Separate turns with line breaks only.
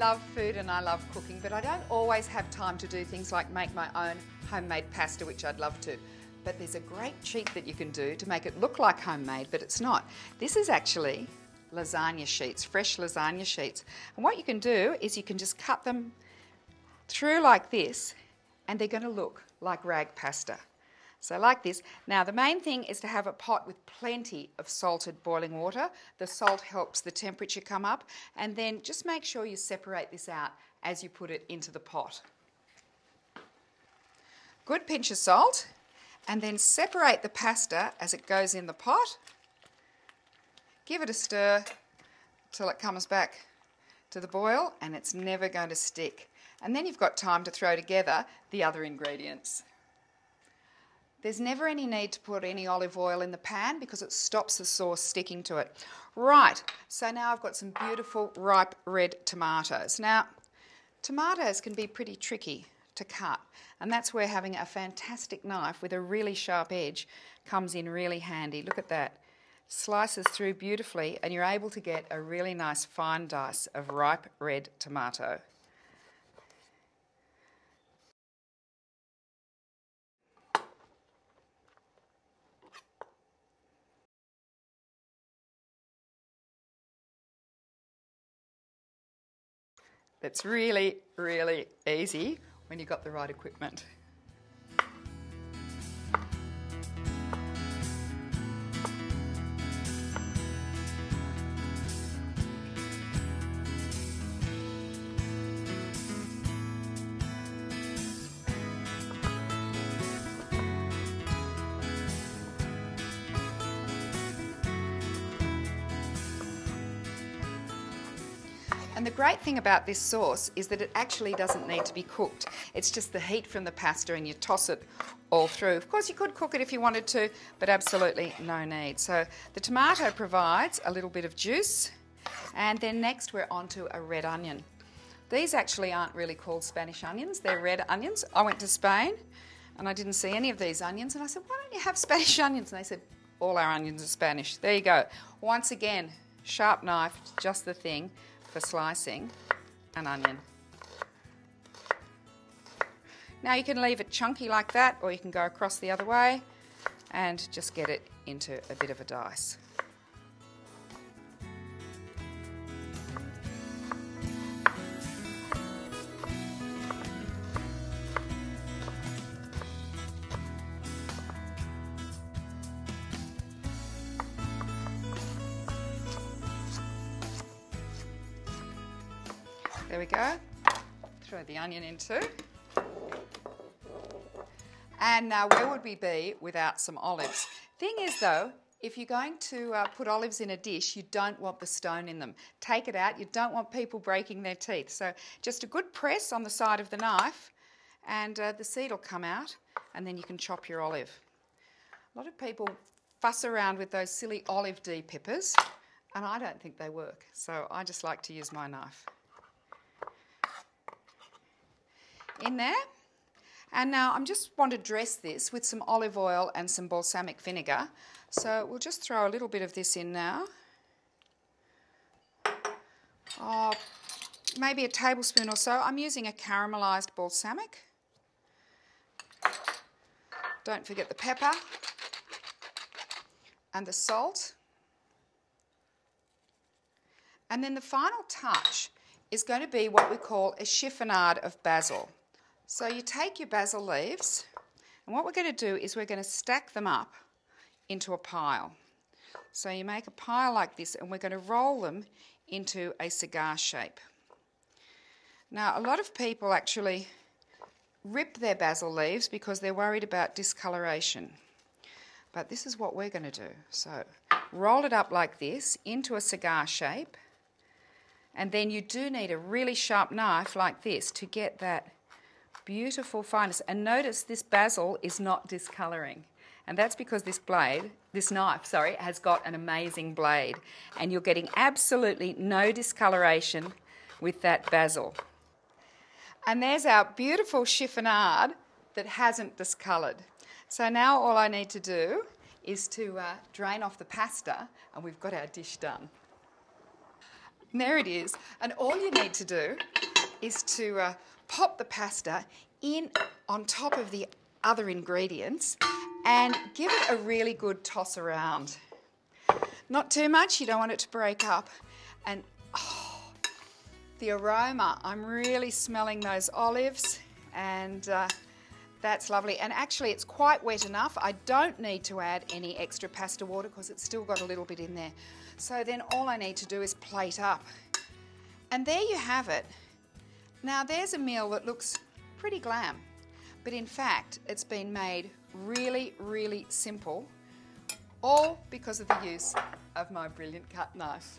love food and I love cooking, but I don't always have time to do things like make my own homemade pasta, which I'd love to. But there's a great cheat that you can do to make it look like homemade, but it's not. This is actually lasagna sheets, fresh lasagna sheets. And what you can do is you can just cut them through like this, and they're going to look like rag pasta. So like this. Now the main thing is to have a pot with plenty of salted boiling water. The salt helps the temperature come up, and then just make sure you separate this out as you put it into the pot. Good pinch of salt, and then separate the pasta as it goes in the pot. Give it a stir till it comes back to the boil, and it's never going to stick. And then you've got time to throw together the other ingredients. There's never any need to put any olive oil in the pan because it stops the sauce sticking to it. Right, so now I've got some beautiful ripe red tomatoes. Now, tomatoes can be pretty tricky to cut, and that's where having a fantastic knife with a really sharp edge comes in really handy. Look at that. Slices through beautifully, and you're able to get a really nice fine dice of ripe red tomato. It's really, really easy when you've got the right equipment. And the great thing about this sauce is that it actually doesn't need to be cooked. It's just the heat from the pasta, and you toss it all through. Of course, you could cook it if you wanted to, but absolutely no need. So the tomato provides a little bit of juice, and then next we're on to a red onion. These actually aren't really called Spanish onions, they're red onions. I went to Spain and I didn't see any of these onions, and I said, why don't you have Spanish onions? And they said, all our onions are Spanish. There you go. Once again, sharp knife, just the thing for slicing an onion. Now you can leave it chunky like that, or you can go across the other way and just get it into a bit of a dice. There we go. Throw the onion in too. And now where would we be without some olives? Thing is though, if you're going to put olives in a dish, you don't want the stone in them. Take it out. You don't want people breaking their teeth. So just a good press on the side of the knife, and the seed will come out, and then you can chop your olive. A lot of people fuss around with those silly olive de-peppers, and I don't think they work. So I just like to use my knife. In there. And now I just want to dress this with some olive oil and some balsamic vinegar. So we'll just throw a little bit of this in now. Oh, maybe a tablespoon or so. I'm using a caramelised balsamic. Don't forget the pepper and the salt. And then the final touch is going to be what we call a chiffonade of basil. So you take your basil leaves, and what we're going to do is we're going to stack them up into a pile. So you make a pile like this, and we're going to roll them into a cigar shape. Now, a lot of people actually rip their basil leaves because they're worried about discoloration. But this is what we're going to do. So roll it up like this into a cigar shape, and then you do need a really sharp knife like this to get that beautiful fineness. And notice this basil is not discolouring, and that's because this knife, has got an amazing blade, and you're getting absolutely no discoloration with that basil. And there's our beautiful chiffonade that hasn't discoloured. So now all I need to do is to drain off the pasta, and we've got our dish done. And there it is. And all you need to do is to pop the pasta in on top of the other ingredients and give it a really good toss around. Not too much, you don't want it to break up. And the aroma, I'm really smelling those olives, and that's lovely. And actually it's quite wet enough. I don't need to add any extra pasta water because it's still got a little bit in there. So then all I need to do is plate up. And there you have it. Now there's a meal that looks pretty glam, but in fact it's been made really, really simple, all because of the use of my brilliant cut knife.